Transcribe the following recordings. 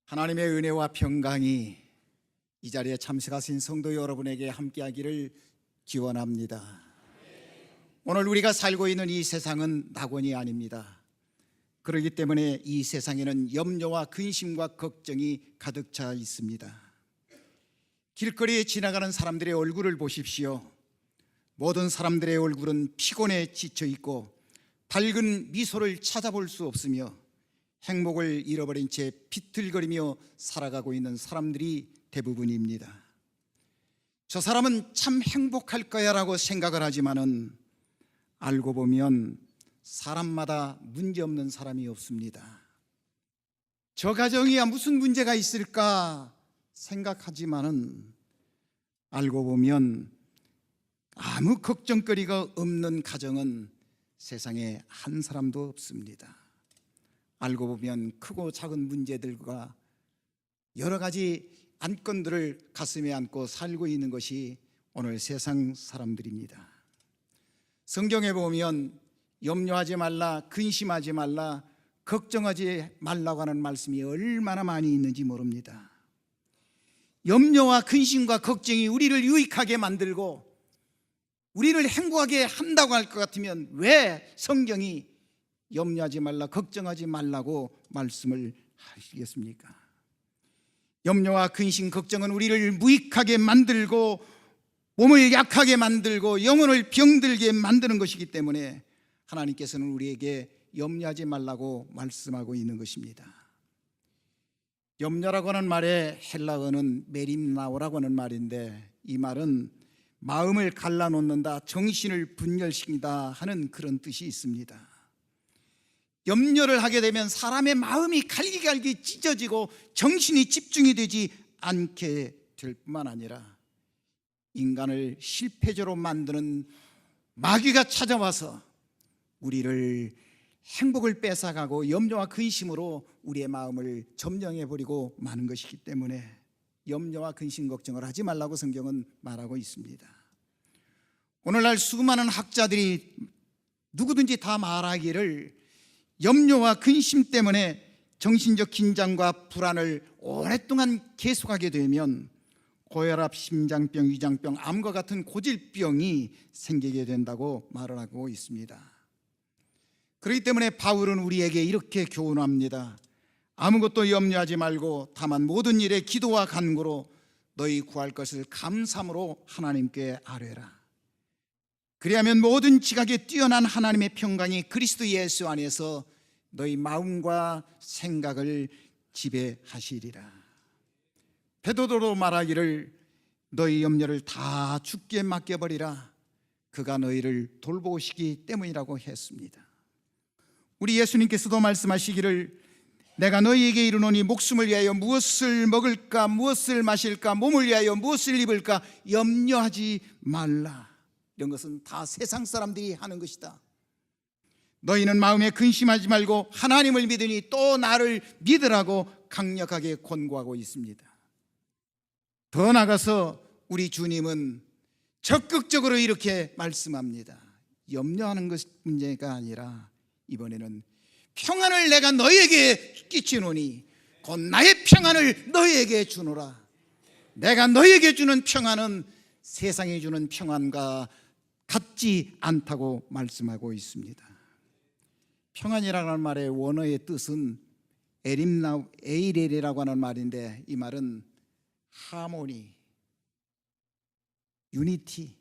하나님의 은혜와 평강이 이 자리에 참석하신 성도 여러분에게 함께하기를 기원합니다. 오늘 우리가 살고 있는 이 세상은 낙원이 아닙니다. 그렇기 때문에 이 세상에는 염려와 근심과 걱정이 가득 차 있습니다. 길거리에 지나가는 사람들의 얼굴을 보십시오. 모든 사람들의 얼굴은 피곤에 지쳐 있고 밝은 미소를 찾아볼 수 없으며 행복을 잃어버린 채 비틀거리며 살아가고 있는 사람들이 대부분입니다. 저 사람은 참 행복할 거야 라고 생각을 하지만은 알고 보면 사람마다 문제없는 사람이 없습니다. 저 가정이야 무슨 문제가 있을까 생각하지만은 알고 보면 아무 걱정거리가 없는 가정은 세상에 한 사람도 없습니다. 알고 보면 크고 작은 문제들과 여러 가지 안건들을 가슴에 안고 살고 있는 것이 오늘 세상 사람들입니다. 성경에 보면 염려하지 말라, 근심하지 말라, 걱정하지 말라고 하는 말씀이 얼마나 많이 있는지 모릅니다. 염려와 근심과 걱정이 우리를 유익하게 만들고 우리를 행복하게 한다고 할 것 같으면 왜 성경이 염려하지 말라, 걱정하지 말라고 말씀을 하시겠습니까? 염려와 근심, 걱정은 우리를 무익하게 만들고 몸을 약하게 만들고 영혼을 병들게 만드는 것이기 때문에 하나님께서는 우리에게 염려하지 말라고 말씀하고 있는 것입니다. 염려라고 하는 말의 헬라어는 메림나오라고 하는 말인데 이 말은 마음을 갈라놓는다, 정신을 분열시킨다 하는 그런 뜻이 있습니다. 염려를 하게 되면 사람의 마음이 갈기갈기 찢어지고 정신이 집중이 되지 않게 될 뿐만 아니라 인간을 실패자로 만드는 마귀가 찾아와서 우리를 행복을 뺏어가고 염려와 근심으로 우리의 마음을 점령해버리고 마는 것이기 때문에 염려와 근심 걱정을 하지 말라고 성경은 말하고 있습니다. 오늘날 수많은 학자들이 누구든지 다 말하기를 염려와 근심 때문에 정신적 긴장과 불안을 오랫동안 계속하게 되면 고혈압, 심장병, 위장병, 암과 같은 고질병이 생기게 된다고 말을 하고 있습니다. 그렇기 때문에 바울은 우리에게 이렇게 교훈합니다. 아무것도 염려하지 말고 다만 모든 일에 기도와 간구로 너희 구할 것을 감사함으로 하나님께 아뢰라. 그리하면 모든 지각에 뛰어난 하나님의 평강이 그리스도 예수 안에서 너희 마음과 생각을 지배하시리라. 베드로도 말하기를 너희 염려를 다 주께 맡겨버리라. 그가 너희를 돌보시기 때문이라고 했습니다. 우리 예수님께서도 말씀하시기를 내가 너희에게 이르노니 목숨을 위하여 무엇을 먹을까, 무엇을 마실까, 몸을 위하여 무엇을 입을까 염려하지 말라. 이런 것은 다 세상 사람들이 하는 것이다. 너희는 마음에 근심하지 말고 하나님을 믿으니 또 나를 믿으라고 강력하게 권고하고 있습니다. 더 나아가서 우리 주님은 적극적으로 이렇게 말씀합니다. 염려하는 것이 문제가 아니라 이번에는 평안을 내가 너희에게 끼치노니 곧 나의 평안을 너희에게 주노라. 내가 너희에게 주는 평안은 세상에 주는 평안과 같지 않다고 말씀하고 있습니다. 평안이라는 말의 원어의 뜻은 에이렐이라고 하는 말인데 이 말은 하모니, 유니티,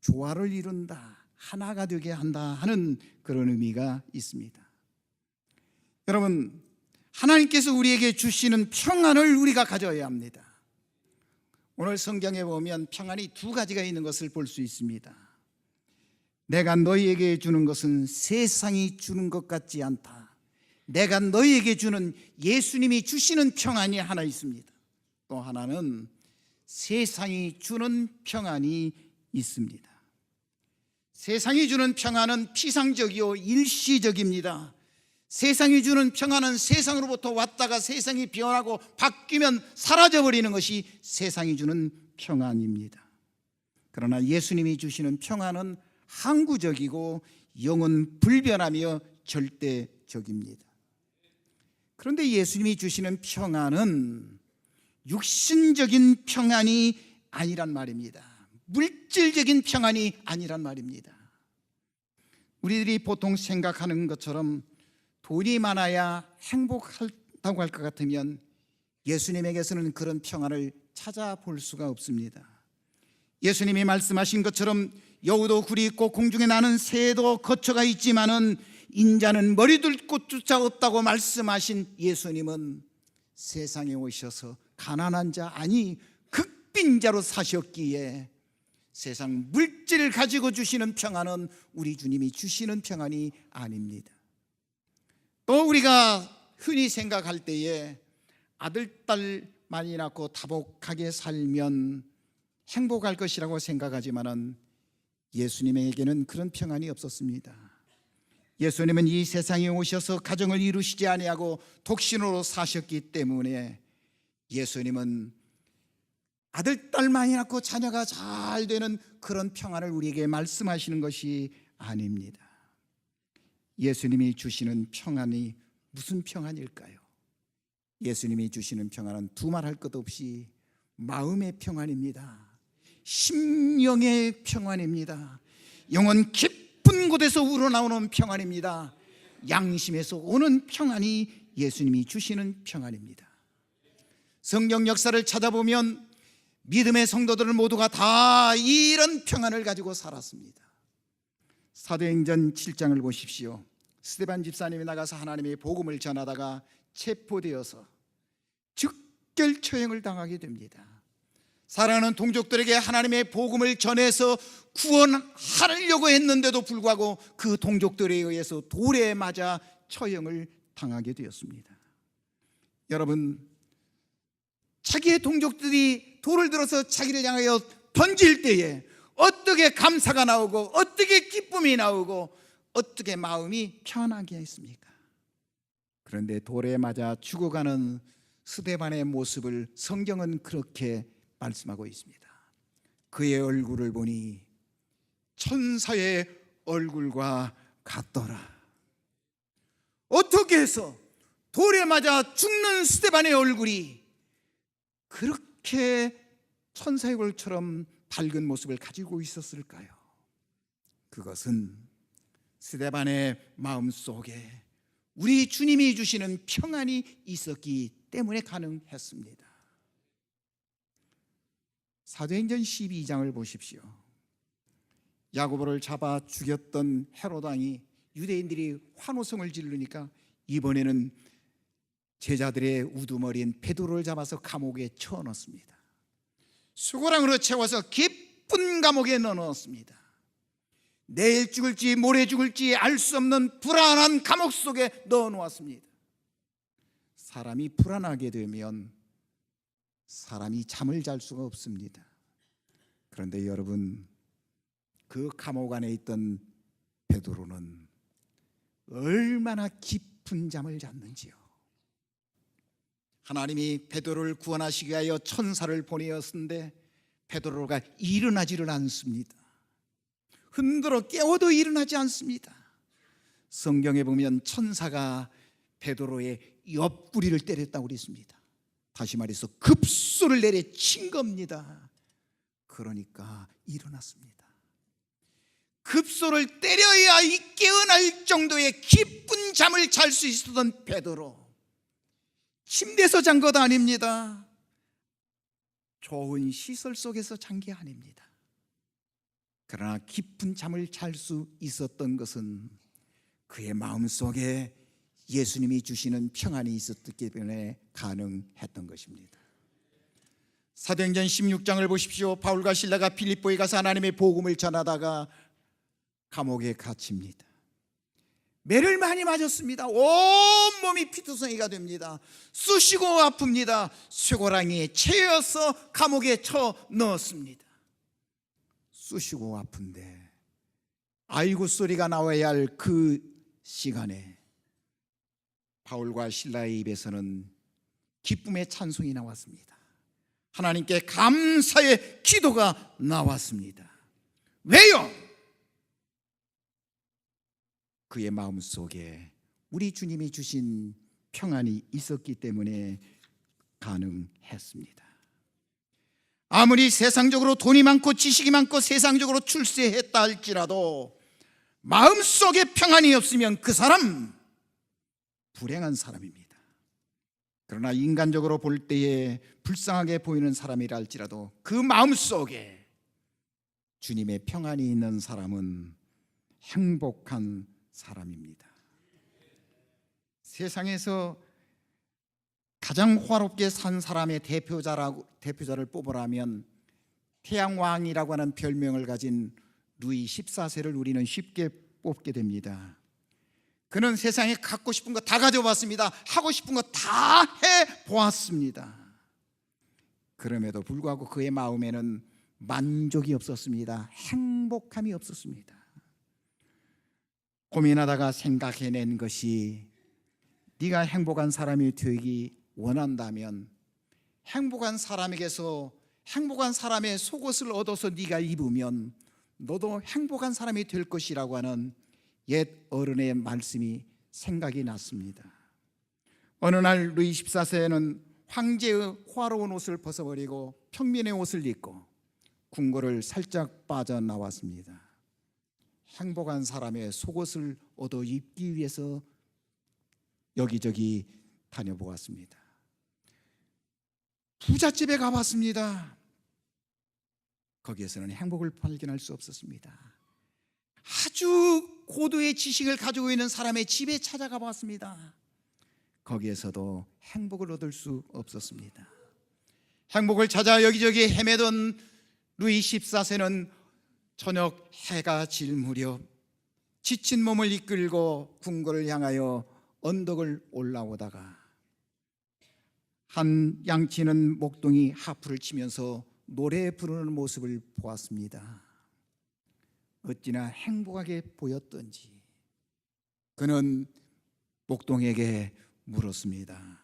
조화를 이룬다, 하나가 되게 한다 하는 그런 의미가 있습니다. 여러분, 하나님께서 우리에게 주시는 평안을 우리가 가져야 합니다. 오늘 성경에 보면 평안이 두 가지가 있는 것을 볼 수 있습니다. 내가 너희에게 주는 것은 세상이 주는 것 같지 않다. 내가 너희에게 주는 예수님이 주시는 평안이 하나 있습니다. 또 하나는 세상이 주는 평안이 있습니다. 세상이 주는 평안은 피상적이요 일시적입니다. 세상이 주는 평안은 세상으로부터 왔다가 세상이 변하고 바뀌면 사라져버리는 것이 세상이 주는 평안입니다. 그러나 예수님이 주시는 평안은 항구적이고 영원 불변하며 절대적입니다. 그런데 예수님이 주시는 평안은 육신적인 평안이 아니란 말입니다. 물질적인 평안이 아니란 말입니다. 우리들이 보통 생각하는 것처럼 돈이 많아야 행복하다고 할 것 같으면 예수님에게서는 그런 평안을 찾아볼 수가 없습니다. 예수님이 말씀하신 것처럼 여우도 굴이 있고 공중에 나는 새도 거처가 있지만은 인자는 머리 둘 곳조차 없다고 말씀하신 예수님은 세상에 오셔서 가난한 자 아니 극빈자로 사셨기에 세상 물질을 가지고 주시는 평안은 우리 주님이 주시는 평안이 아닙니다. 또 우리가 흔히 생각할 때에 아들, 딸 많이 낳고 다복하게 살면 행복할 것이라고 생각하지만은 예수님에게는 그런 평안이 없었습니다. 예수님은 이 세상에 오셔서 가정을 이루시지 아니하고 독신으로 사셨기 때문에 예수님은 아들, 딸 많이 낳고 자녀가 잘 되는 그런 평안을 우리에게 말씀하시는 것이 아닙니다. 예수님이 주시는 평안이 무슨 평안일까요? 예수님이 주시는 평안은 두말할 것 없이 마음의 평안입니다. 심령의 평안입니다. 영혼 깊은 곳에서 우러나오는 평안입니다. 양심에서 오는 평안이 예수님이 주시는 평안입니다. 성경 역사를 찾아보면 믿음의 성도들 모두가 다 이런 평안을 가지고 살았습니다. 사도행전 7장을 보십시오. 스데반 집사님이 나가서 하나님의 복음을 전하다가 체포되어서 즉결 처형을 당하게 됩니다. 사랑하는 동족들에게 하나님의 복음을 전해서 구원하려고 했는데도 불구하고 그 동족들에 의해서 돌에 맞아 처형을 당하게 되었습니다. 여러분, 자기의 동족들이 돌을 들어서 자기를 향하여 던질 때에 어떻게 감사가 나오고 어떻게 기쁨이 나오고 어떻게 마음이 편하게 했습니까? 그런데 돌에 맞아 죽어가는 스데반의 모습을 성경은 그렇게 말씀하고 있습니다. 그의 얼굴을 보니 천사의 얼굴과 같더라. 어떻게 해서 돌에 맞아 죽는 스데반의 얼굴이 그렇게 천사의 얼굴처럼 밝은 모습을 가지고 있었을까요? 그것은 스데반의 마음속에 우리 주님이 주시는 평안이 있었기 때문에 가능했습니다. 사도행전 12장을 보십시오. 야고보를 잡아 죽였던 헤롯 왕이 유대인들이 환호성을 지르니까 이번에는 제자들의 우두머리인 베드로를 잡아서 감옥에 쳐넣었습니다. 수고랑으로 채워서 깊은 감옥에 넣어놓았습니다. 내일 죽을지 모레 죽을지 알 수 없는 불안한 감옥 속에 넣어놓았습니다. 사람이 불안하게 되면 사람이 잠을 잘 수가 없습니다. 그런데 여러분, 그 감옥 안에 있던 베드로는 얼마나 깊은 잠을 잤는지요. 하나님이 베드로를 구원하시기 위하여 천사를 보내었는데 베드로가 일어나지를 않습니다. 흔들어 깨워도 일어나지 않습니다. 성경에 보면 천사가 베드로의 옆구리를 때렸다고 그랬습니다. 다시 말해서 급소를 내려친 겁니다. 그러니까 일어났습니다. 급소를 때려야 깨어날 정도의 깊은 잠을 잘 수 있었던 베드로, 침대에서 잔 것 아닙니다. 좋은 시설 속에서 잔 게 아닙니다. 그러나 깊은 잠을 잘 수 있었던 것은 그의 마음속에 예수님이 주시는 평안이 있었기 때문에 가능했던 것입니다. 사도행전 16장을 보십시오. 바울과 실라가 필립보에 가서 하나님의 복음을 전하다가 감옥에 갇힙니다. 매를 많이 맞았습니다. 온몸이 피투성이가 됩니다. 쑤시고 아픕니다. 쇠고랑이에 채여서 감옥에 쳐 넣었습니다. 쑤시고 아픈데 아이고 소리가 나와야 할 그 시간에 바울과 실라의 입에서는 기쁨의 찬송이 나왔습니다. 하나님께 감사의 기도가 나왔습니다. 왜요? 그의 마음속에 우리 주님이 주신 평안이 있었기 때문에 가능했습니다. 아무리 세상적으로 돈이 많고 지식이 많고 세상적으로 출세했다 할지라도 마음속에 평안이 없으면 그 사람 불행한 사람입니다. 그러나 인간적으로 볼 때에 불쌍하게 보이는 사람이라 할지라도 그 마음속에 주님의 평안이 있는 사람은 행복한 사람입니다. 세상에서 가장 화롭게 산 사람의 대표자를 뽑으라면 태양왕이라고 하는 별명을 가진 루이 14세를 우리는 쉽게 뽑게 됩니다. 그는 세상에 갖고 싶은 거 다 가져봤습니다. 하고 싶은 거 다 해보았습니다. 그럼에도 불구하고 그의 마음에는 만족이 없었습니다. 행복함이 없었습니다. 고민하다가 생각해낸 것이, 네가 행복한 사람이 되기 원한다면 행복한 사람에게서 행복한 사람의 속옷을 얻어서 네가 입으면 너도 행복한 사람이 될 것이라고 하는 옛 어른의 말씀이 생각이 났습니다. 어느 날 루이 14세는 황제의 화려한 옷을 벗어버리고 평민의 옷을 입고 궁궐을 살짝 빠져나왔습니다. 행복한 사람의 속옷을 얻어 입기 위해서 여기저기 다녀보았습니다. 부잣집에 가봤습니다. 거기에서는 행복을 발견할 수 없었습니다. 아주 고도의 지식을 가지고 있는 사람의 집에 찾아가 봤습니다. 거기에서도 행복을 얻을 수 없었습니다. 행복을 찾아 여기저기 헤매던 루이 14세는 저녁 해가 질 무렵 지친 몸을 이끌고 궁궐을 향하여 언덕을 올라오다가 한 양치는 목동이 하프를 치면서 노래 부르는 모습을 보았습니다. 어찌나 행복하게 보였던지 그는 목동에게 물었습니다.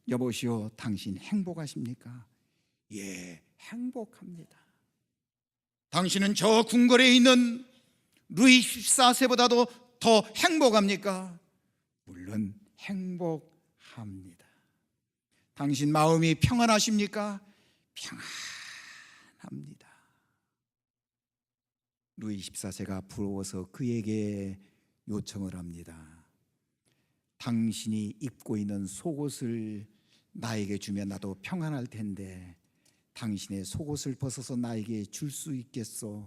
여보시오, 당신 행복하십니까? 예, 행복합니다. 당신은 저 궁궐에 있는 루이 14세보다도 더 행복합니까? 물론 행복합니다. 당신 마음이 평안하십니까? 평안합니다. 루이 14세가 부러워서 그에게 요청을 합니다. 당신이 입고 있는 속옷을 나에게 주면 나도 평안할 텐데 당신의 속옷을 벗어서 나에게 줄 수 있겠소?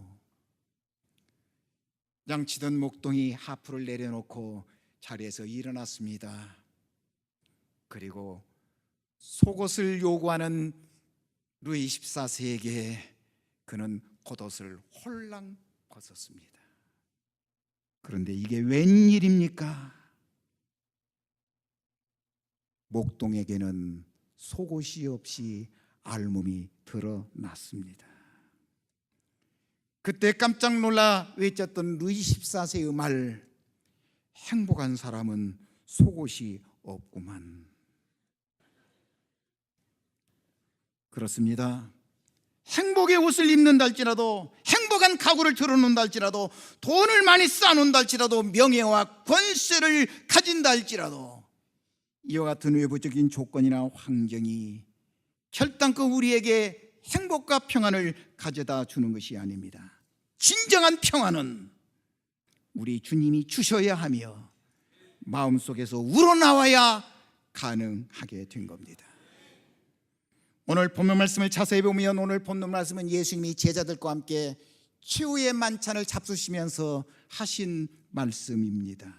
양치던 목동이 하프를 내려놓고 자리에서 일어났습니다. 그리고 속옷을 요구하는 루이 14세에게 그는 겉옷을 홀랑 벗었습니다. 그런데 이게 웬일입니까? 목동에게는 속옷이 없이 알몸이 드러났습니다. 그때 깜짝 놀라 외쳤던 루이 14세의 말, 행복한 사람은 속옷이 없구만. 그렇습니다. 행복의 옷을 입는다 할지라도, 행복한 가구를 들어놓는다 할지라도, 돈을 많이 쌓아놓는다 할지라도, 명예와 권세를 가진다 할지라도 이와 같은 외부적인 조건이나 환경이 결단코 우리에게 행복과 평안을 가져다 주는 것이 아닙니다. 진정한 평안은 우리 주님이 주셔야 하며 마음속에서 우러나와야 가능하게 된 겁니다. 오늘 본문 말씀을 자세히 보면 오늘 본문 말씀은 예수님이 제자들과 함께 최후의 만찬을 잡수시면서 하신 말씀입니다.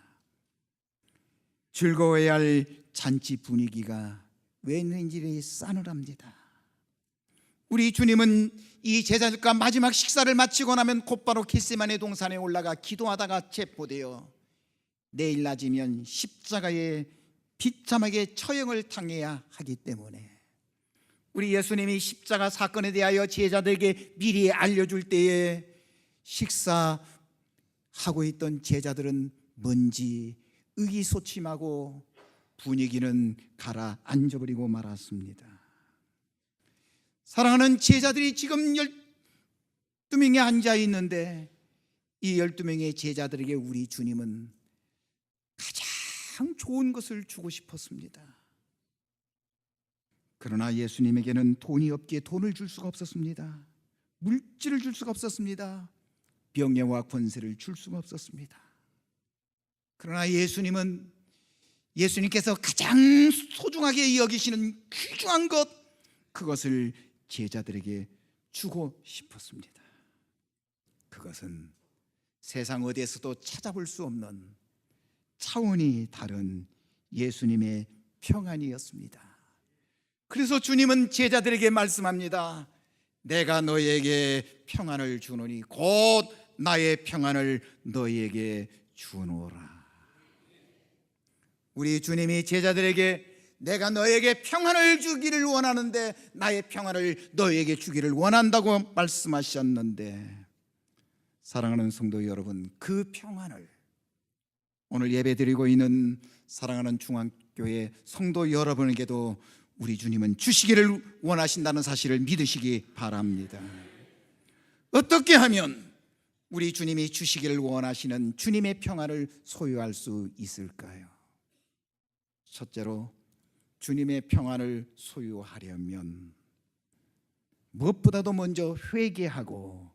즐거워야 할 잔치 분위기가 왠지 싸늘합니다. 우리 주님은 이 제자들과 마지막 식사를 마치고 나면 곧바로 겟세마네 동산에 올라가 기도하다가 체포되어 내일 낮이면 십자가에 비참하게 처형을 당해야 하기 때문에 우리 예수님이 십자가 사건에 대하여 제자들에게 미리 알려줄 때에 식사하고 있던 제자들은 뭔지 의기소침하고 분위기는 가라앉아버리고 말았습니다. 사랑하는 제자들이 지금 12명이 앉아 있는데 이 12명의 제자들에게 우리 주님은 가장 가장 좋은 것을 주고 싶었습니다. 그러나 예수님에게는 돈이 없기에 돈을 줄 수가 없었습니다. 물질을 줄 수가 없었습니다. 명예와 권세를 줄 수가 없었습니다. 그러나 예수님께서 가장 소중하게 여기시는 귀중한 것, 그것을 제자들에게 주고 싶었습니다. 그것은 세상 어디에서도 찾아볼 수 없는 차원이 다른 예수님의 평안이었습니다. 그래서 주님은 제자들에게 말씀합니다. 내가 너희에게 평안을 주노니 곧 나의 평안을 너희에게 주노라. 우리 주님이 제자들에게 내가 너에게 평안을 주기를 원하는데 나의 평안을 너에게 주기를 원한다고 말씀하셨는데, 사랑하는 성도 여러분, 그 평안을 오늘 예배드리고 있는 사랑하는 중앙교회 성도 여러분에게도 우리 주님은 주시기를 원하신다는 사실을 믿으시기 바랍니다. 어떻게 하면 우리 주님이 주시기를 원하시는 주님의 평안을 소유할 수 있을까요? 첫째로, 주님의 평안을 소유하려면 무엇보다도 먼저 회개하고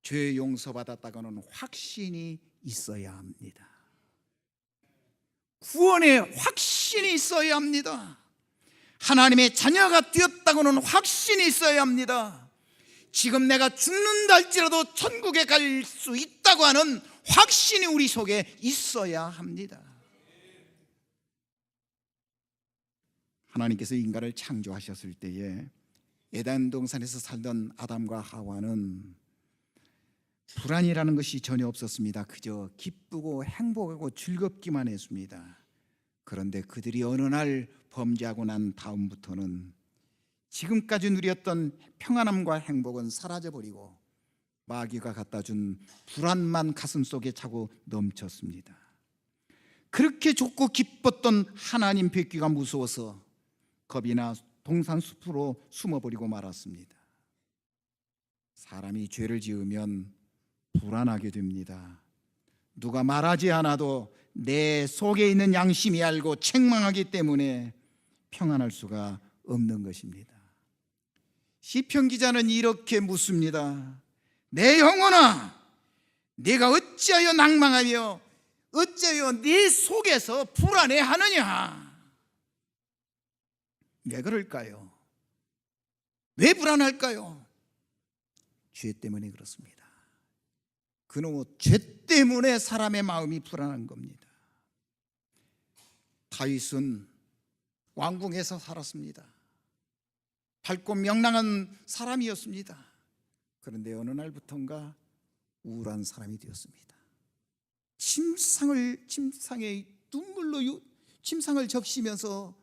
죄 용서받았다고는 확신이 있어야 합니다. 구원의 확신이 있어야 합니다. 하나님의 자녀가 되었다고는 확신이 있어야 합니다. 지금 내가 죽는다 할지라도 천국에 갈 수 있다고 하는 확신이 우리 속에 있어야 합니다. 하나님께서 인간을 창조하셨을 때에 에덴 동산에서 살던 아담과 하와는 불안이라는 것이 전혀 없었습니다. 그저 기쁘고 행복하고 즐겁기만 했습니다. 그런데 그들이 어느 날 범죄하고 난 다음부터는 지금까지 누렸던 평안함과 행복은 사라져버리고 마귀가 갖다 준 불안만 가슴속에 차고 넘쳤습니다. 그렇게 좋고 기뻤던 하나님 뵙기가 무서워서 겁이나 동산 숲으로 숨어버리고 말았습니다. 사람이 죄를 지으면 불안하게 됩니다. 누가 말하지 않아도 내 속에 있는 양심이 알고 책망하기 때문에 평안할 수가 없는 것입니다. 시편 기자는 이렇게 묻습니다. 내 영혼아, 네가 어찌하여 낭망하며 어찌하여 네 속에서 불안해하느냐? 왜 그럴까요? 왜 불안할까요? 죄 때문에 그렇습니다. 그놈의 죄 때문에 사람의 마음이 불안한 겁니다. 다윗은 왕궁에서 살았습니다. 밝고 명랑한 사람이었습니다. 그런데 어느 날부턴가 우울한 사람이 되었습니다. 침상에 눈물로 침상을 적시면서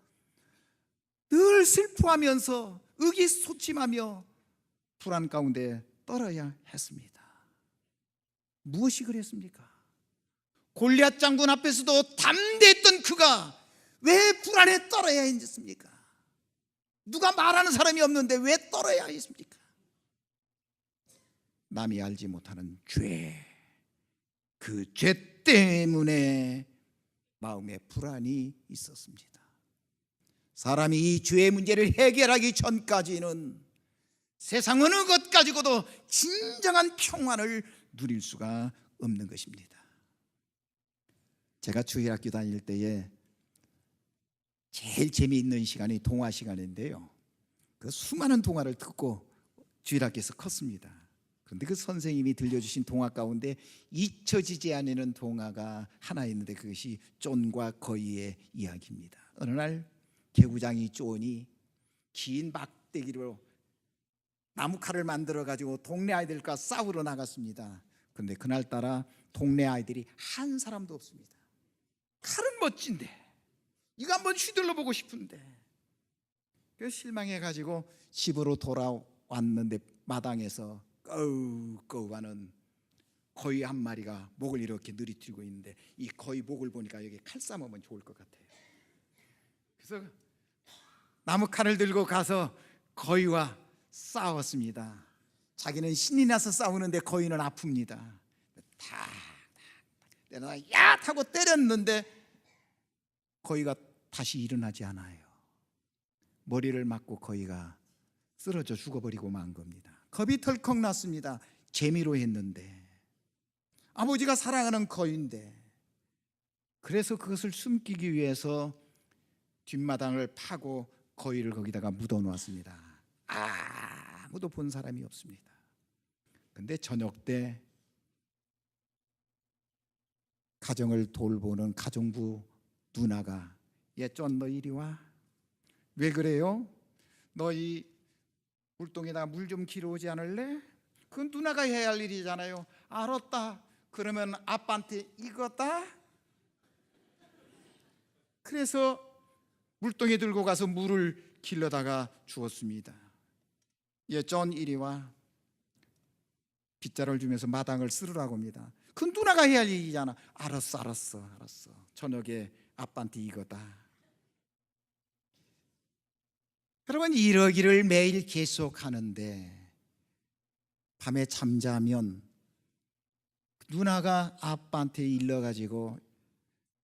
늘 슬퍼하면서 의기소침하며 불안 가운데 떨어야 했습니다. 무엇이 그랬습니까? 골리앗 장군 앞에서도 담대했던 그가 왜 불안에 떨어야 했습니까? 누가 말하는 사람이 없는데 왜 떨어야 했습니까? 남이 알지 못하는 죄, 그 죄 때문에 마음에 불안이 있었습니다. 사람이 이 죄의 문제를 해결하기 전까지는 세상 어느 것 가지고도 진정한 평안을 누릴 수가 없는 것입니다. 제가 주일학교 다닐 때에 제일 재미있는 시간이 동화 시간인데요, 그 수많은 동화를 듣고 주일학교에서 컸습니다. 그런데 그 선생님이 들려주신 동화 가운데 잊혀지지 않는 동화가 하나 있는데 그것이 쫀과 거위의 이야기입니다. 어느 날 개구장이 쫀이 긴 막대기로 나무칼을 만들어 가지고 동네 아이들과 싸우러 나갔습니다. 그런데 그날따라 동네 아이들이 한 사람도 없습니다. 칼은 멋진데 이거 한번 휘둘러 보고 싶은데, 그래서 실망해 가지고 집으로 돌아왔는데 마당에서 꺼우꺼우하는 거위 한 마리가 목을 이렇게 느리뜨리고 있는데, 이 거위 목을 보니까 여기 칼 싸먹으면 좋을 것 같아요. 그래서 나무칼을 들고 가서 거위와 싸웠습니다. 자기는 신이 나서 싸우는데 거위는 아픕니다. 야! 하고 때렸는데 거위가 다시 일어나지 않아요. 머리를 맞고 거위가 쓰러져 죽어버리고 만 겁니다. 겁이 덜컥 났습니다. 재미로 했는데, 아버지가 사랑하는 거위인데. 그래서 그것을 숨기기 위해서 뒷마당을 파고 거위를 거기다가 묻어놓았습니다. 아무도 본 사람이 없습니다. 근데 저녁 때 가정을 돌보는 가정부 누나가, 얘 쫀, 너 이리 와. 왜 그래요? 너 이 물동에다가 물 좀 길어오지 않을래? 그건 누나가 해야 할 일이잖아요. 알았다. 그러면 아빠한테 이거다. 그래서 물동에 들고 가서 물을 길러다가 주었습니다. 얘 쫀, 이리 와. 빗자루를 주면서 마당을 쓸으라고 합니다. 그건 누나가 해야 할 일이잖아. 알았어. 저녁에 아빠한테 이거다. 여러분, 이러기를 매일 계속하는데 밤에 잠자면 누나가 아빠한테 일러가지고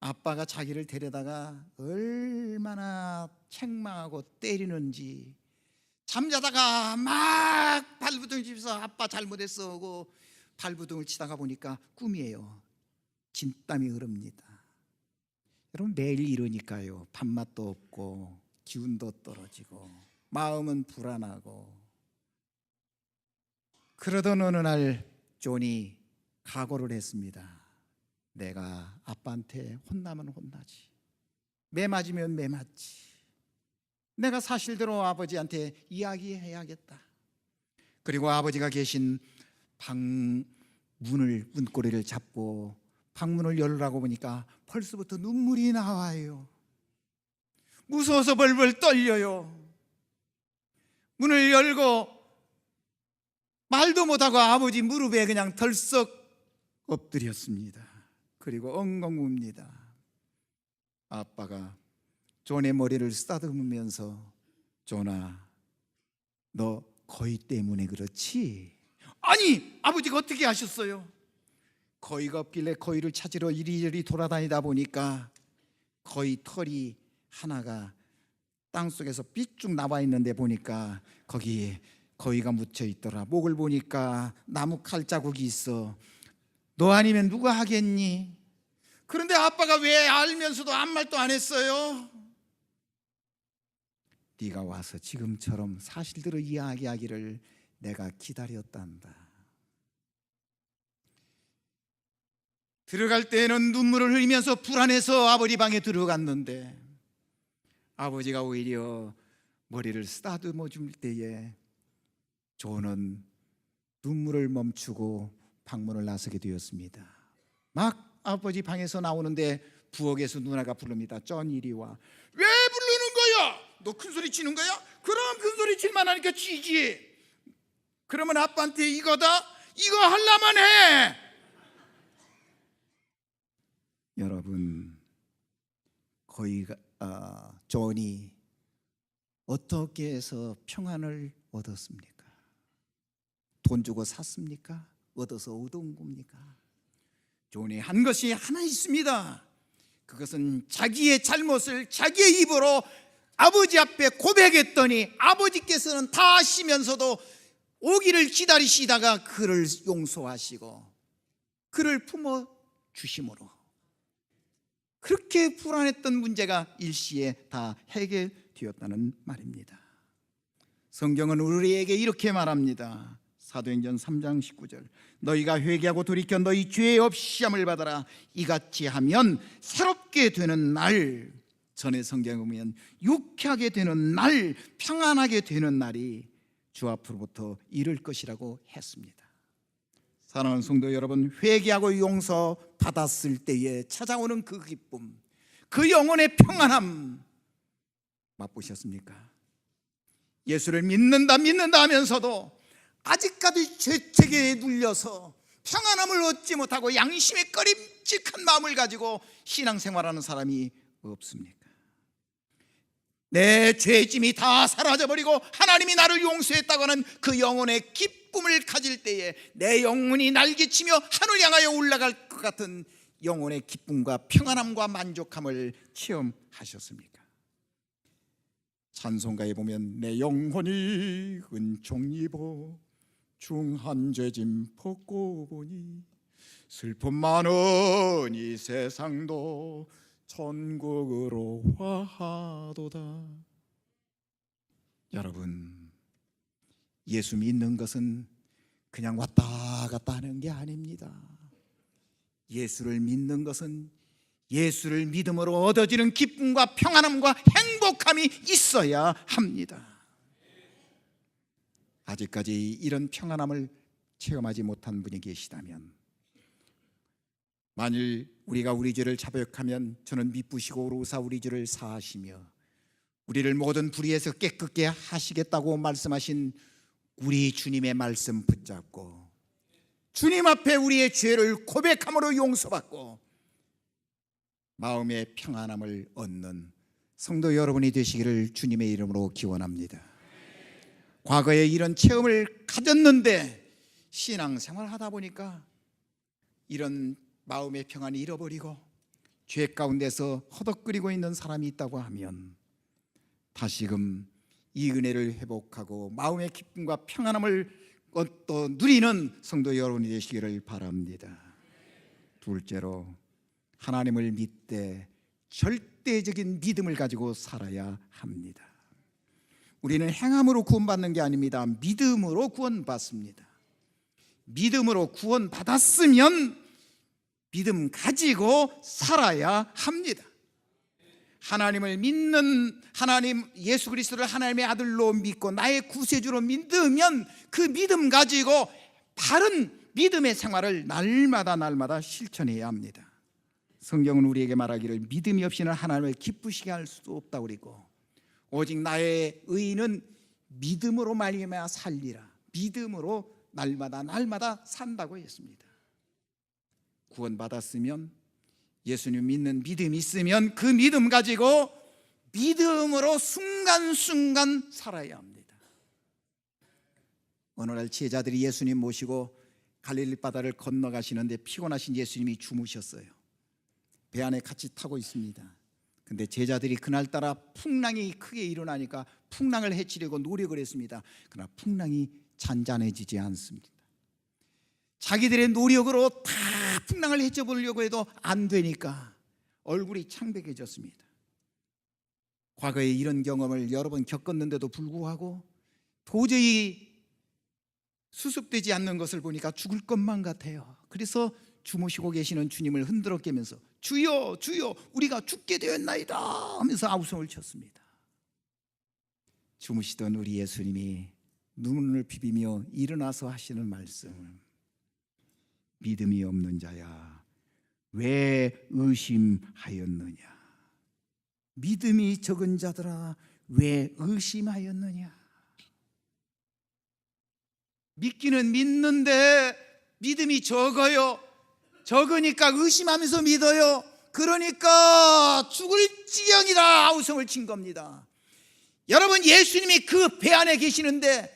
아빠가 자기를 데려다가 얼마나 책망하고 때리는지, 잠자다가 막 발부둥이 치면서 아빠 잘못했어 하고 발부둥을 치다가 보니까 꿈이에요. 진땀이 흐릅니다. 여러분, 매일 이러니까요, 밥맛도 없고 기운도 떨어지고 마음은 불안하고. 그러던 어느 날 존이 각오를 했습니다. 내가 아빠한테 혼나면 혼나지, 매 맞으면 매 맞지, 내가 사실대로 아버지한테 이야기해야겠다. 그리고 아버지가 계신 문고리를 잡고 방문을 열으라고 보니까 벌써부터 눈물이 나와요. 무서워서 벌벌 떨려요. 문을 열고 말도 못하고 아버지 무릎에 그냥 덜썩 엎드렸습니다. 그리고 엉엉 웁니다. 아빠가 존의 머리를 쓰다듬으면서, 존아, 너 거위 때문에 그렇지? 아니, 아버지가 어떻게 하셨어요? 거위가 없길래 거위를 찾으러 이리저리 돌아다니다 보니까 거위 털이 하나가 땅속에서 삐쭉 나와 있는데 보니까 거기에 거위가 묻혀 있더라. 목을 보니까 나무 칼자국이 있어. 너 아니면 누가 하겠니? 그런데 아빠가 왜 알면서도 아무 말도 안 했어요? 네가 와서 지금처럼 사실대로 이야기하기를 내가 기다렸단다. 들어갈 때는 눈물을 흘리면서 불안해서 아버지 방에 들어갔는데 아버지가 오히려 머리를 쓰다듬어 줄 때에 존은 눈물을 멈추고 방문을 나서게 되었습니다. 막 아버지 방에서 나오는데 부엌에서 누나가 부릅니다. 쫀, 이리 와. 왜 부르는 거야? 너 큰소리 치는 거야? 그럼 큰소리 칠만 하니까 치지. 그러면 아빠한테 이거다? 이거 하려면 해. 여러분, 존이 어떻게 해서 평안을 얻었습니까? 돈 주고 샀습니까? 얻어서 얻은 겁니까? 존이 한 것이 하나 있습니다. 그것은 자기의 잘못을 자기의 입으로 아버지 앞에 고백했더니 아버지께서는 다 아시면서도 오기를 기다리시다가 그를 용서하시고 그를 품어 주심으로 그렇게 불안했던 문제가 일시에 다 해결되었다는 말입니다. 성경은 우리에게 이렇게 말합니다. 사도행전 3장 19절, 너희가 회개하고 돌이켜 너희 죄 없이 함을 받아라. 이같이 하면 새롭게 되는 날, 전에 성경에 보면 유쾌하게 되는 날, 평안하게 되는 날이 주 앞으로부터 이를 것이라고 했습니다. 사랑하는 성도 여러분, 회개하고 용서 받았을 때에 찾아오는 그 기쁨, 그 영혼의 평안함 맛보셨습니까? 예수를 믿는다 하면서도 아직까지 죄책에 눌려서 평안함을 얻지 못하고 양심의 꺼림칙한 마음을 가지고 신앙생활하는 사람이 없습니까? 내 죄짐이 다 사라져버리고 하나님이 나를 용서했다고 하는 그 영혼의 기쁨을 가질 때에 내 영혼이 날개치며 하늘 향하여 올라갈 것 같은 영혼의 기쁨과 평안함과 만족함을 체험하셨습니까? 찬송가에 보면 내 영혼이 은총 입어 중한 죄짐 벗고 보니 슬픔 많은 이 세상도 천국으로 화하도다. 여러분, 예수 믿는 것은 그냥 왔다 갔다 하는 게 아닙니다. 예수를 믿는 것은 예수를 믿음으로 얻어지는 기쁨과 평안함과 행복함이 있어야 합니다. 아직까지 이런 평안함을 체험하지 못한 분이 계시다면, 만일 우리가 우리 죄를 자백하면 저는 미쁘시고 오로사 우리 죄를 사하시며 우리를 모든 불의에서 깨끗게 하시겠다고 말씀하신 우리 주님의 말씀 붙잡고 주님 앞에 우리의 죄를 고백함으로 용서받고 마음의 평안함을 얻는 성도 여러분이 되시기를 주님의 이름으로 기원합니다. 과거에 이런 체험을 가졌는데 신앙생활 하다 보니까 이런 마음의 평안이 잃어버리고 죄 가운데서 허덕거리고 있는 사람이 있다고 하면 다시금 이 은혜를 회복하고 마음의 기쁨과 평안함을 또 누리는 성도 여러분이 되시기를 바랍니다. 둘째로, 하나님을 믿되 절대적인 믿음을 가지고 살아야 합니다. 우리는 행함으로 구원받는 게 아닙니다. 믿음으로 구원받습니다. 믿음으로 구원받았으면 믿음 가지고 살아야 합니다. 하나님을 믿는, 하나님 예수 그리스도를 하나님의 아들로 믿고 나의 구세주로 믿으면 그 믿음 가지고 바른 믿음의 생활을 날마다 실천해야 합니다. 성경은 우리에게 말하기를 믿음이 없이는 하나님을 기쁘시게 할 수도 없다고 그리고 오직 나의 의인은 믿음으로 말미암아 살리라. 믿음으로 날마다 산다고 했습니다. 구원받았으면, 예수님 믿는 믿음이 있으면 그 믿음 가지고 믿음으로 순간순간 살아야 합니다. 어느 날 제자들이 예수님 모시고 갈릴리 바다를 건너가시는데 피곤하신 예수님이 주무셨어요. 배 안에 같이 타고 있습니다. 근데 제자들이 그날따라 풍랑이 크게 일어나니까 풍랑을 해치려고 노력을 했습니다. 그러나 풍랑이 잔잔해지지 않습니다. 자기들의 노력으로 다 풍랑을 헤쳐보려고 해도 안 되니까 얼굴이 창백해졌습니다. 과거에 이런 경험을 여러 번 겪었는데도 불구하고 도저히 수습되지 않는 것을 보니까 죽을 것만 같아요. 그래서 주무시고 계시는 주님을 흔들어 깨면서 주여 주여 우리가 죽게 되었나이다 하면서 아우성을 쳤습니다. 주무시던 우리 예수님이 눈을 비비며 일어나서 하시는 말씀, 믿음이 없는 자야 왜 의심하였느냐, 믿음이 적은 자들아 왜 의심하였느냐. 믿기는 믿는데 믿음이 적어요. 적으니까 의심하면서 믿어요. 그러니까 죽을 지경이다 아우성을 친 겁니다. 여러분, 예수님이 그 배 안에 계시는데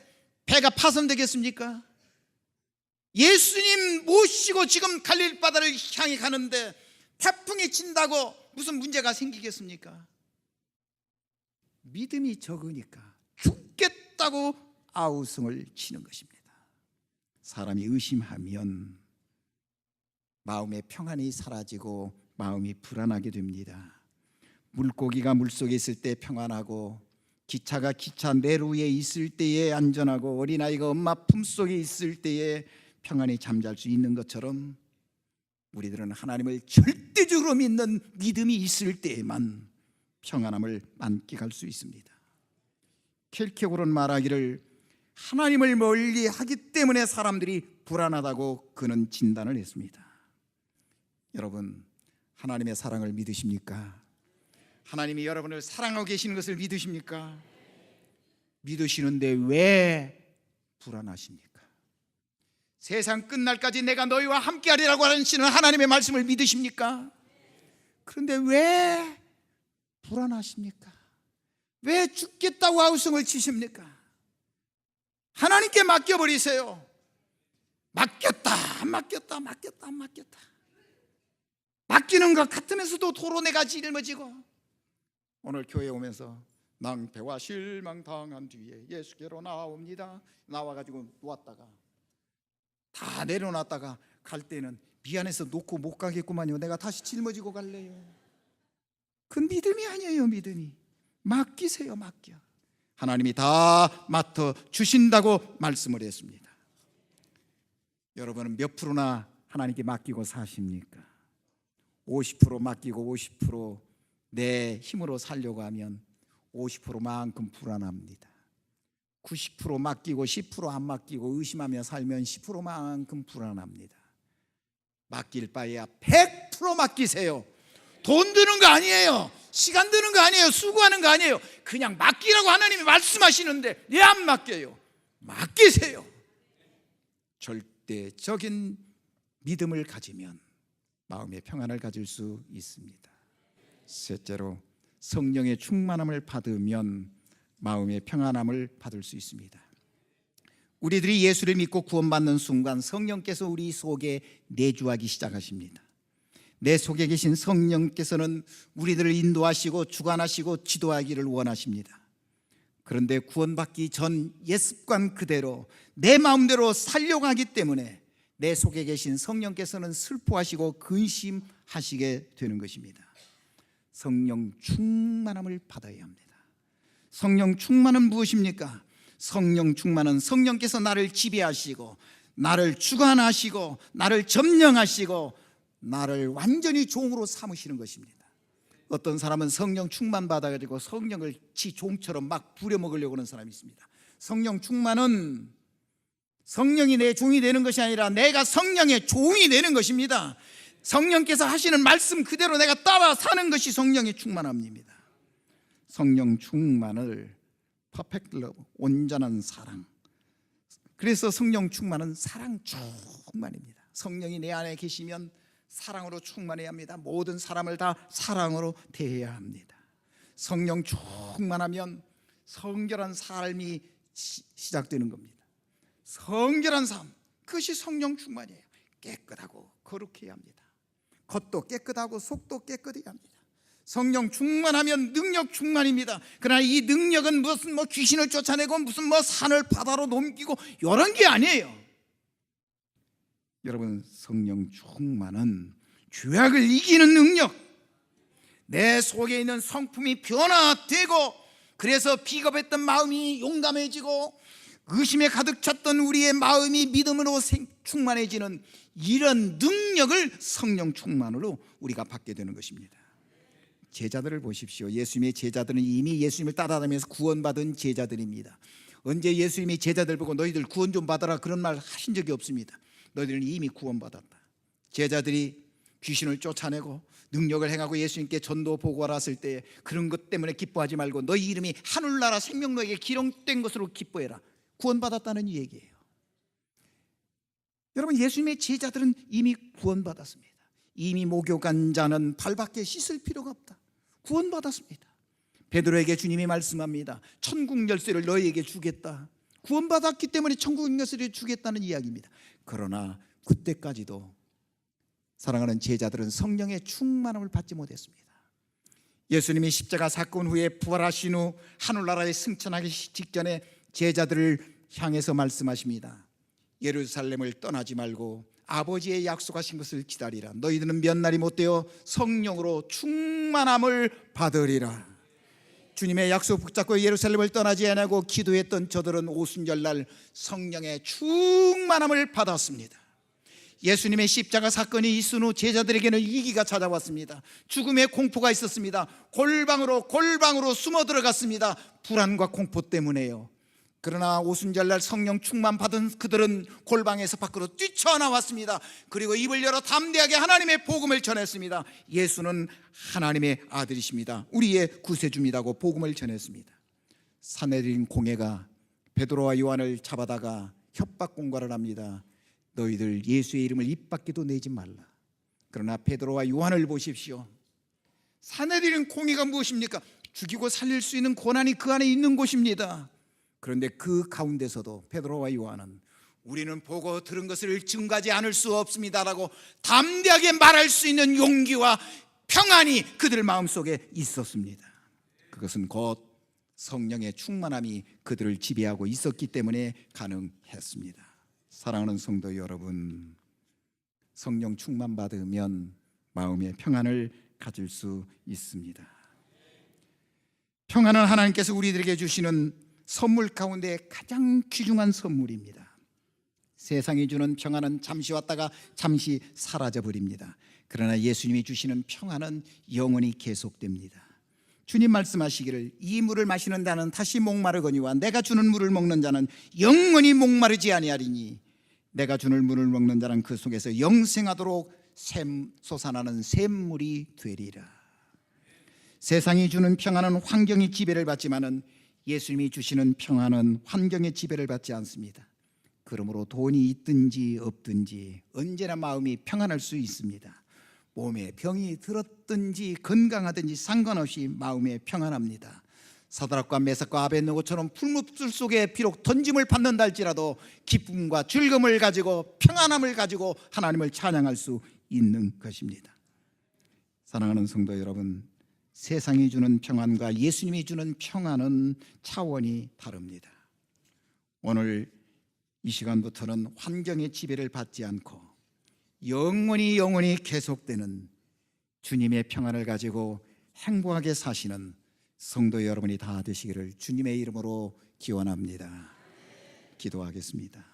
배가 파손되겠습니까? 예수님 모시고 지금 갈릴리 바다를 향해 가는데 태풍이 친다고 무슨 문제가 생기겠습니까? 믿음이 적으니까 죽겠다고 아우성을 치는 것입니다. 사람이 의심하면 마음의 평안이 사라지고 마음이 불안하게 됩니다. 물고기가 물속에 있을 때 평안하고 기차가 기차 내루에 있을 때에 안전하고 어린아이가 엄마 품속에 있을 때에 평안히 잠잘 수 있는 것처럼 우리들은 하나님을 절대적으로 믿는 믿음이 있을 때에만 평안함을 만끽할 수 있습니다. 켈케고르는 말하기를 하나님을 멀리 하기 때문에 사람들이 불안하다고 그는 진단을 했습니다. 여러분, 하나님의 사랑을 믿으십니까? 하나님이 여러분을 사랑하고 계시는 것을 믿으십니까? 믿으시는데 왜 불안하십니까? 세상 끝날까지 내가 너희와 함께하리라고 하시는 하나님의 말씀을 믿으십니까? 그런데 왜 불안하십니까? 왜 죽겠다고 아우성을 치십니까? 하나님께 맡겨버리세요. 맡겼다 안 맡겼다. 맡기는 것 같으면서도 도로 내가 짊어지고, 오늘 교회 오면서 낭패와 실망 당한 뒤에 예수께로 나옵니다. 나와가지고 놓았다가 다 내려놨다가 갈 때는 미안해서 놓고 못 가겠구만요. 내가 다시 짊어지고 갈래요. 그 믿음이 아니에요. 믿음이. 맡기세요. 맡겨. 하나님이 다 맡아 주신다고 말씀을 했습니다. 여러분은 몇 프로나 하나님께 맡기고 사십니까? 50% 맡기고 50% 내 힘으로 살려고 하면 50%만큼 불안합니다. 90% 맡기고 10% 안 맡기고 의심하며 살면 10%만큼 불안합니다. 맡길 바에야 100% 맡기세요. 돈 드는 거 아니에요. 시간 드는 거 아니에요. 수고하는 거 아니에요. 그냥 맡기라고 하나님이 말씀하시는데 왜 안 맡겨요? 맡기세요. 절대적인 믿음을 가지면 마음의 평안을 가질 수 있습니다. 셋째로, 성령의 충만함을 받으면 마음의 평안함을 받을 수 있습니다. 우리들이 예수를 믿고 구원받는 순간 성령께서 우리 속에 내주하기 시작하십니다. 내 속에 계신 성령께서는 우리들을 인도하시고 주관하시고 지도하기를 원하십니다. 그런데 구원받기 전 옛습관 그대로 내 마음대로 살려고 하기 때문에 내 속에 계신 성령께서는 슬퍼하시고 근심하시게 되는 것입니다. 성령 충만함을 받아야 합니다. 성령 충만은 무엇입니까? 성령 충만은 성령께서 나를 지배하시고 나를 주관하시고 나를 점령하시고 나를 완전히 종으로 삼으시는 것입니다. 어떤 사람은 성령 충만 받아가지고 성령을 지 종처럼 막 부려먹으려고 하는 사람이 있습니다. 성령 충만은 성령이 내 종이 되는 것이 아니라 내가 성령의 종이 되는 것입니다. 성령께서 하시는 말씀 그대로 내가 따라 사는 것이 성령의 충만함입니다. 성령 충만을 퍼펙트 러브, 온전한 사랑. 그래서 성령 충만은 사랑 충만입니다. 성령이 내 안에 계시면 사랑으로 충만해야 합니다. 모든 사람을 다 사랑으로 대해야 합니다. 성령 충만하면 성결한 삶이 시작되는 겁니다. 성결한 삶, 그것이 성령 충만이에요. 깨끗하고 거룩해야 합니다. 겉도 깨끗하고 속도 깨끗해야 합니다. 성령 충만하면 능력 충만입니다. 그러나 이 능력은 무슨 귀신을 쫓아내고 무슨 산을 바다로 넘기고 이런 게 아니에요. 여러분, 성령 충만은 죄악을 이기는 능력, 내 속에 있는 성품이 변화되고 그래서 비겁했던 마음이 용감해지고 의심에 가득 찼던 우리의 마음이 믿음으로 충만해지는 이런 능력을 성령 충만으로 우리가 받게 되는 것입니다. 제자들을 보십시오. 예수님의 제자들은 이미 예수님을 따라다니면서 구원받은 제자들입니다. 언제 예수님이 제자들 보고 너희들 구원 좀 받아라 그런 말 하신 적이 없습니다. 너희들은 이미 구원받았다. 제자들이 귀신을 쫓아내고 능력을 행하고 예수님께 전도 보고하러 왔을 때 그런 것 때문에 기뻐하지 말고 너희 이름이 하늘나라 생명록에 기록된 것으로 기뻐해라. 구원받았다는 얘기예요. 여러분, 예수님의 제자들은 이미 구원받았습니다. 이미 목욕한 자는 발밖에 씻을 필요가 없다. 구원받았습니다. 베드로에게 주님이 말씀합니다. 천국 열쇠를 너희에게 주겠다. 구원받았기 때문에 천국 열쇠를 주겠다는 이야기입니다. 그러나 그때까지도 사랑하는 제자들은 성령의 충만함을 받지 못했습니다. 예수님이 십자가 사건 후에 부활하신 후 하늘나라에 승천하기 직전에 제자들을 향해서 말씀하십니다. 예루살렘을 떠나지 말고 아버지의 약속하신 것을 기다리라. 너희들은 몇 날이 못되어 성령으로 충만함을 받으리라. 주님의 약속 붙잡고 예루살렘을 떠나지 않고 기도했던 저들은 오순절날 성령의 충만함을 받았습니다. 예수님의 십자가 사건이 있은 후 제자들에게는 위기가 찾아왔습니다. 죽음의 공포가 있었습니다. 골방으로 숨어 들어갔습니다. 불안과 공포 때문에요. 그러나 오순절날 성령 충만 받은 그들은 골방에서 밖으로 뛰쳐나왔습니다. 그리고 입을 열어 담대하게 하나님의 복음을 전했습니다. 예수는 하나님의 아들이십니다. 우리의 구세주입니다고 복음을 전했습니다. 산헤드린 공회가 베드로와 요한을 잡아다가 협박 공갈을 합니다. 너희들 예수의 이름을 입 밖에도 내지 말라. 그러나 베드로와 요한을 보십시오. 산헤드린 공회가 무엇입니까? 죽이고 살릴 수 있는 권한이 그 안에 있는 곳입니다. 그런데 그 가운데서도 베드로와 요한은 우리는 보고 들은 것을 증거하지 않을 수 없습니다라고 담대하게 말할 수 있는 용기와 평안이 그들 마음속에 있었습니다. 그것은 곧 성령의 충만함이 그들을 지배하고 있었기 때문에 가능했습니다. 사랑하는 성도 여러분, 성령 충만 받으면 마음의 평안을 가질 수 있습니다. 평안은 하나님께서 우리들에게 주시는 선물 가운데 가장 귀중한 선물입니다. 세상이 주는 평안은 잠시 왔다가 잠시 사라져 버립니다. 그러나 예수님이 주시는 평안은 영원히 계속됩니다. 주님 말씀하시기를 이 물을 마시는 자는 다시 목마르거니와 내가 주는 물을 먹는 자는 영원히 목마르지 아니하리니 내가 주는 물을 먹는 자는 그 속에서 영생하도록 솟아나는 샘물이 되리라. 세상이 주는 평안은 환경의 지배를 받지만은 예수님이 주시는 평안은 환경의 지배를 받지 않습니다. 그러므로 돈이 있든지 없든지 언제나 마음이 평안할 수 있습니다. 몸에 병이 들었든지 건강하든지 상관없이 마음에 평안합니다. 사드락과 메삭과 아벳느고처럼 풀무불 속에 비록 던짐을 받는다 할지라도 기쁨과 즐거움을 가지고 평안함을 가지고 하나님을 찬양할 수 있는 것입니다. 사랑하는 성도 여러분, 세상이 주는 평안과 예수님이 주는 평안은 차원이 다릅니다. 오늘 이 시간부터는 환경의 지배를 받지 않고 영원히 계속되는 주님의 평안을 가지고 행복하게 사시는 성도 여러분이 다 되시기를 주님의 이름으로 기원합니다. 기도하겠습니다.